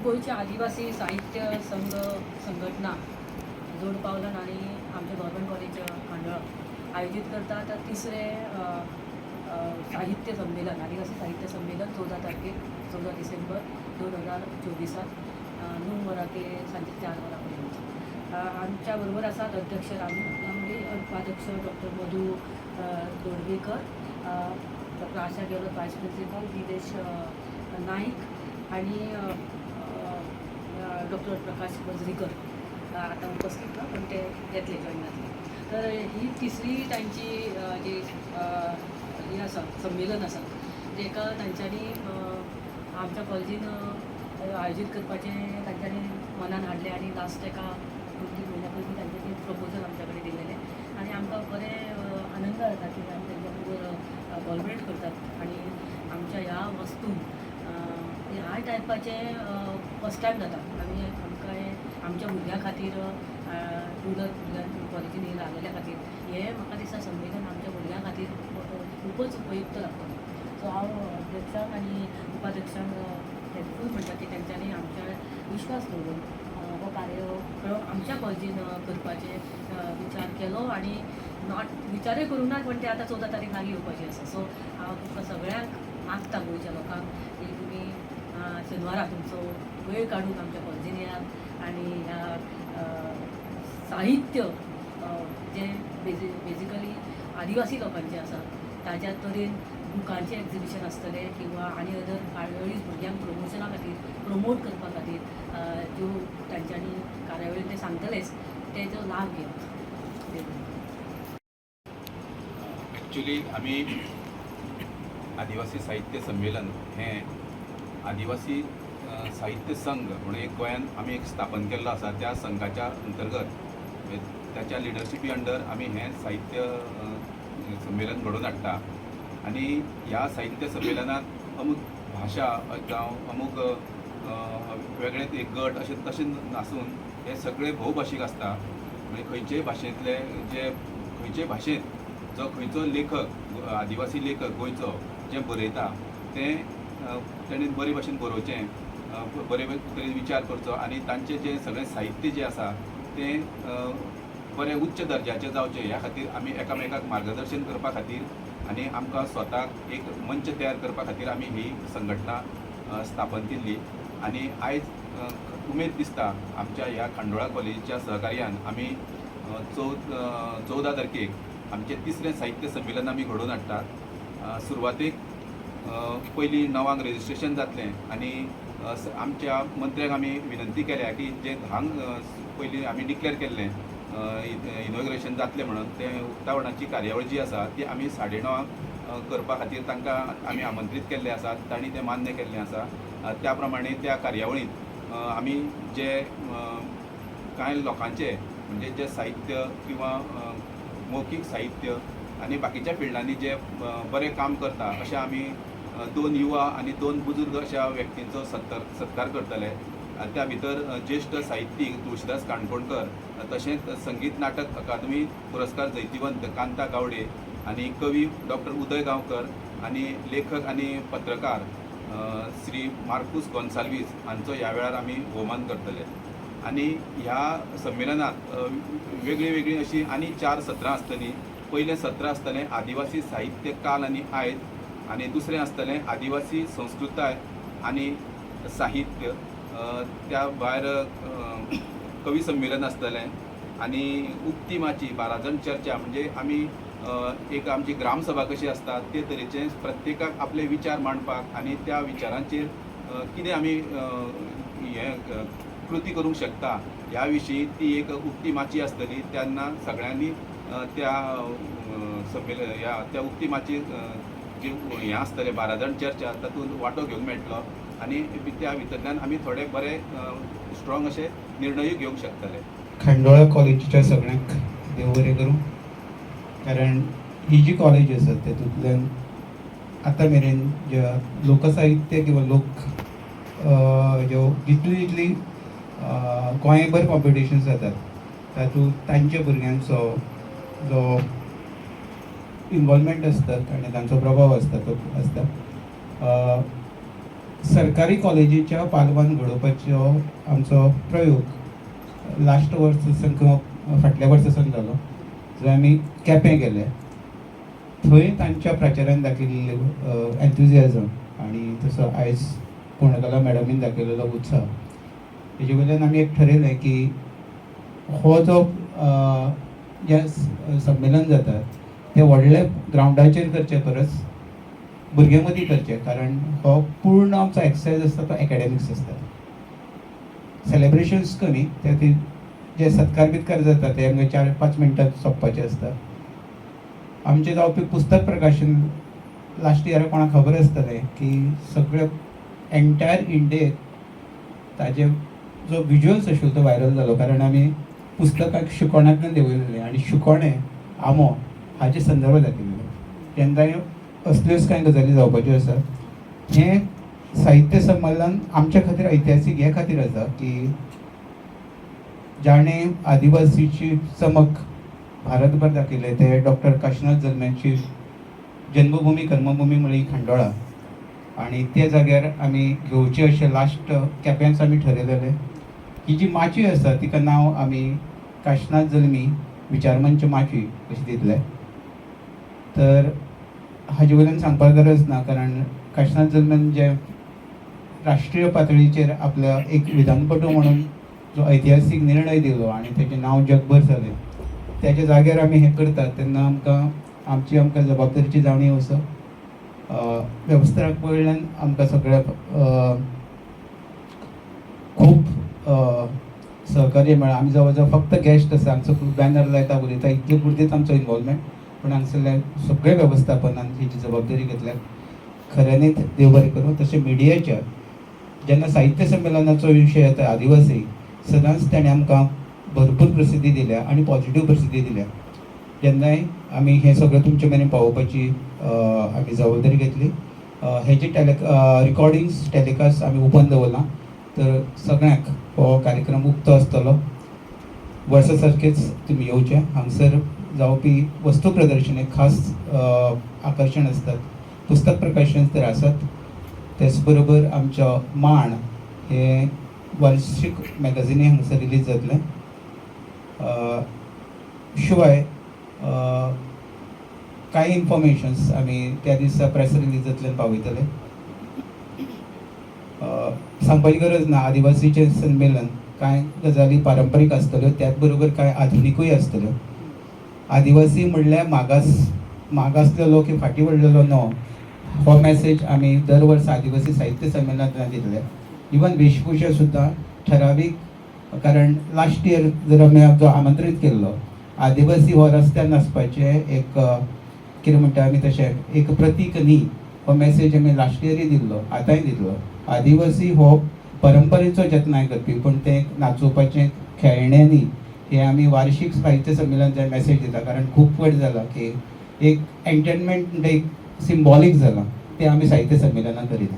गोयचे आदिवासी साहित्य संघटना जोड पावलन आणि आमचे गव्हर्मेंट कॉलेज खांडोळा आयोजित करतात तिसरे साहित्य संमेलन आदिवासी साहित्य संमेलन 14 डिसेंबर 2024 9 वरा ते सांजे 4 वरापर्यंत आमच्याबरोबर असतात अध्यक्ष रामडे उपाध्यक्ष डॉक्टर मधू दोडगेकर, डॉक्टर आशा गेलोत व्हाईस प्रिन्सिपल, निलेश नाईक आणि डॉक्टर प्रकाश बजरीकर आता उपस्थित ना पण ते येतले जॉईन जातले. तर ही तिसरी त्यांची जी हे आसा संमेलन आसा जेका तांच्यांनी आमच्या कॉलेजीन आयोजीत करपाचें तांच्यांनी मनान हाडलें आणि लास्ट एका 2-3 म्हयन्या पयलीं तांच्यांनी प्रपोजल आमच्या कडेन दिलेलें आणि आमकां बरें आनंद जाता की आमी तांच्या बरोबर कॉलबरेट करतात आणि आमच्या ह्या वस्तून ह्या टायपाचें फस्ट टायम जाता आमी आमकां आमच्या भुरग्यां खातीर रुरल कॉलेजीन येयला आलेल्या खातीर हें म्हाका दिसता संमेलन आमच्या भुरग्यां खातीर खूपच उपयुक्त लागतलें. सो हांव अध्यक्षांक आनी उपाध्यक्षांक थँक्यू म्हणटा की तेंच्यांनी आमच्या विश्वास दवरून हो कार्यक्रम आमच्या कॉलेजीन करपाचे विचार केलो आणि विचारूय करूंक ना पण ते आतां 14 तारीख लागीं येवपाची आसा. सो हांव तुमकां सगळ्यांक मागता गोंयच्या लोकांक की तुमी शेनवारा तुमचो वेळ काडून आमच्या कॉलेजीन येयात आणि ह्या साहित्य जे बेजिकली आदिवासी लोकांचें आसा ताज्या तरेन बुकांचें एक्झिबिशन आसतलें किंवा आनी अदर कार्यावळी भुरग्यांक प्रमोशना खातीर प्रमोट करपा खातीर ज्यो तांच्यांनी कार्यावळी ते सांगतलेच तेजो लाभ घेवप. एक्चुली आमी आदिवासी साहित्य संमेलन हें आदिवासी साहित्य संघ म्हणून एक गोंयान आमी एक स्थापन केल्लो आसा. त्या संघाच्या अंतर्गत त्याच्या लिडरशिपी अंडर आमी हें साहित्य संमेलन घडोवन हाडटा आनी ह्या साहित्य संमेलनात अमूक भाशा जावं अमूक वेगळेच एक गट अशें तशें नासून हे सगळे भोवभाशीक आसता. म्हणजे खंयचेय भाशेंतले खंयचेय भाशेंत जो खंयचो लेखक आदिवासी लेखक गोंयचो जे बरयता तें तेणें बरे भाशेन बरोवचें, बरे तरेन विचार करचो आनी तांचें जें सगळें साहित्य जें आसा तें बरें उच्च दर्जाचें जावचें ह्या खातीर आमी एकामेकाक मार्गदर्शन करपा खातीर आनी आमकां स्वताक एक मंच तयार करपा खातीर आमी ही संघटना स्थापन केल्ली. आनी आयज उमेद दिसता आमच्या ह्या खांडोळा कॉलेजीच्या सहकार्यान आमी 14 तारखेक आमचें तिसरें साहित्य संमेलन आमी घडोवन हाडटात. सुरवातेक पयलीं 9 रेजिस्ट्रेशन जातलें आनी आमच्या मंत्र्याक आमी विनंती केल्या की जे 10 पयलीं आमी डिक्लेअर केल्लें इनॉग्रेशन जातलें म्हणून तें उक्तावणाची कार्यावळ जी आसा ती आमी 9:30 करपा खातीर तांकां आमी आमंत्रीत केल्लें आसा. तांणी तें मान्य केल्लें आसा. त्या प्रमाणे त्या कार्यावळींत आमी जे कांय लोकांचे म्हणजे जे साहित्य किंवा मौखीक साहित्य आनी बाकीच्या फिल्डांनी जे बरें काम करता अशें आमी 2 युवा आनी 2 बुजुर्ग अशा व्यक्तींचो सत्कार करतले. त्या भितर ज्येश्ठ साहित्यीक तुळशीदास काणकोणकर, तशेंच संगीत नाटक अकादमी पुरस्कार जैतिवंत कांता गावडे आनी कवी डॉक्टर उदय गांवकर आनी लेखक आनी पत्रकार श्री मार्कूस गोन्साल्वीस हांचो ह्या वेळार आमी भोवमान करतले. आनी ह्या संमेलनात वेगळी वेगळी अशी आनी 4 सत्रां आसतलीं. पयलें सत्र आसतलें आदिवासी साहित्य काल आनी आयज आनी दुसरें आसतलें आदिवासी संस्कृताय आनी साहित्य. त्या भायर कवी संमेलन आसतलें आनी उक्ती माची 12 जाण चर्चा म्हणजे आमी एक आमची ग्रामसभा कशी आसता ते तरेचे प्रत्येकाक आपले विचार मांडपाक आनी त्या विचारांचेर कितें आमी हें कृती करूंक शकता ह्या विशीं ती एक उक्ती माची आसतली. तेन्ना सगळ्यांनी त्या संमेलन ह्या त्या उक्ती माची जी हें आसतलें 12 जाण चर्चा तातूंत वांटो घेवंक मेळटलो आनी त्या भितरल्यान आमी थोडे बरे स्ट्रॉंग अशे निर्णय घेवंक शकतले. खांडोळा कॉलेजीच्या सगळ्यांक देव बरें करूं. कारण ही जी कॉलेज आसा तेतूंतल्यान आतां मेरेन ज्या लोकसाहित्य किंवा लोक ज्यो जितली गोंयभर कॉम्पिटिशन्स जातात तातूंत तांच्या भुरग्यांचो जो इन्वॉल्वमेंट आसता आनी तांचो प्रभाव आसता तो आसता. सरकारी कॉलेजीच्या पालवान घडोवपाचो आमचो प्रयोग लास्ट वर्सासन किंवा फाटल्या वर्सासन जालो जंय आमी केपें गेले. थंय तांच्या प्रचारान दाखयल्ले एन्थुजियाजम आनी तसो आयज कोणकला मॅडमीन दाखयलेलो उत्साह हेजे वयल्यान आमी एक ठरयलें की हो जो जें संमेलन जाता तें व्हडल्या ग्रावंडाचेर करचे परस भुरग्यां मदीं करचें, कारण हो पूर्ण आमचो एक्सरसायज आसता तो एकाडेमिक्स आसता. सेलेब्रेशन्स कमी त्या खातीर जे सत्कार बित्कार जाता ते आमकां 4-5 मिनटांत सोंपपाचे आसता. आमचे जावपी पुस्तक प्रकाशन लास्ट इयरा कोणाक खबर आसतलें की सगळे एंटायर इंडियेक ताजे जो विज्युअल्स आशिल्लो तो व्हायरल जालो, कारण आमी पुस्तकाक शिकोवण्यांतल्यान देंवयलेलें आनी शिकोवणें आमो हाचे संदर्भ दाखयलेले. तेन्ना असल्योच कांय गजाली जावपाच्यो आसा. हें साहित्य संमेलन आमच्या खातीर ऐतिहासीक हे खातीर आसा की जाणें आदिवासीची चमक भारतभर दाखयले ते डॉक्टर काशिनाथ जल्म्यांची जन्मभूमी कर्मभूमी म्हळ्यार खांडोळा, आनी त्या जाग्यार आमी घेवचे अशें लास्ट केप्यांच आमी ठरयलेलें. ही जी माची आसा तिका नांव आमी काशिनाथ जल्मी विचारमंच माची अशें दितले. तर हाजे वयल्यान सांगपाक गरज ना, कारण काशिनाथ जल्म्यान जे राष्ट्रीय पातळीचेर आपल्या एक विधानपटू म्हणून जो ऐतिहासीक निर्णय दिलो आनी तेजें नांव जगभर जालें, त्याच्या जाग्यार आमी हें करतात तेन्ना आमकां जबाबदारीची जाणीव आसा. वेवस्थापक वयल्यान आमकां सगळ्याक खूब सहकार्य मेळ्ळां. आमी जवळ जवळ फक्त गेस्ट आसा, आमचो बॅनर लायता उलयता इतके पुरतेच आमचो इनवॉल्वमेंट, पूण हांगसरल्या सगळ्या वेवस्थापनान हेची जबाबदारी घेतल्या. खऱ्यांनीच देव बरें करूं. तशें मिडियाच्या जेन्ना साहित्य संमेलनाचो विशय येता आदिवासी, सदांच ताणें आमकां भरपूर प्रसिद्धी दिल्या आनी पॉझिटिव्ह प्रसिद्धी दिल्या. जेन्नाय आमी हें सगळें तुमचे मेरेन पावोवपाची आमी जबाबदारी घेतली. हेचे रिकॉर्डिंग्स टॅलिकास्ट आमी ओपन दवरला, तर सगळ्यांक हो कार्यक्रम उक्तो आसतलो. वर्सा सारकेच तुमी येवचे. हांगसर जावपी वस्तू प्रदर्शन एक खास आकर्शण आसतात. पुस्तक प्रकाशन तर आसात. तेच बरोबर आमच्या माण हे वार्षिक मॅगझिनी हांगसर रिलीज जातलें. शिवाय कांय इन्फॉर्मेशन्स आमी त्या दिसा प्रेस रिलीजांतल्यान पावयतले. सांगपाची गरज ना, आदिवासीचें संमेलन कांय गजाली पारंपारीक आसतल्यो, त्याच बरोबर कांय आधुनिकूय आसतल्यो. आदिवासी म्हणल्यार मागासलेलो की फाटीं पडलेलो न्हय, हो मॅसेज आमी दर वर्सा आदिवासी साहित्य संमेलनांतल्यान दितले. इवन वेशभूषा सुद्दां ठरावीक, कारण लास्ट इयर जर आमी जो आमंत्रीत केल्लो आदिवासी हो रस्त्यार नाचपाचें एक कितें म्हणटा आमी तशें एक प्रतीक न्ही, हो मॅसेज आमी लास्ट इयरूय दिल्लो, आतांय दिल्लो. आदिवासी हो परंपरेचो जतनाय करपी, पूण तें नाचोवपाचें खेळणें न्ही, हे आमी वार्षिक साहित्य संमेलनाचें मॅसेज दिता. कारण खूब फावट जाला की एक एंटरटेनमेंट एक सिंबॉलीक जाला, तें आमी साहित्य संमेलनान करिना.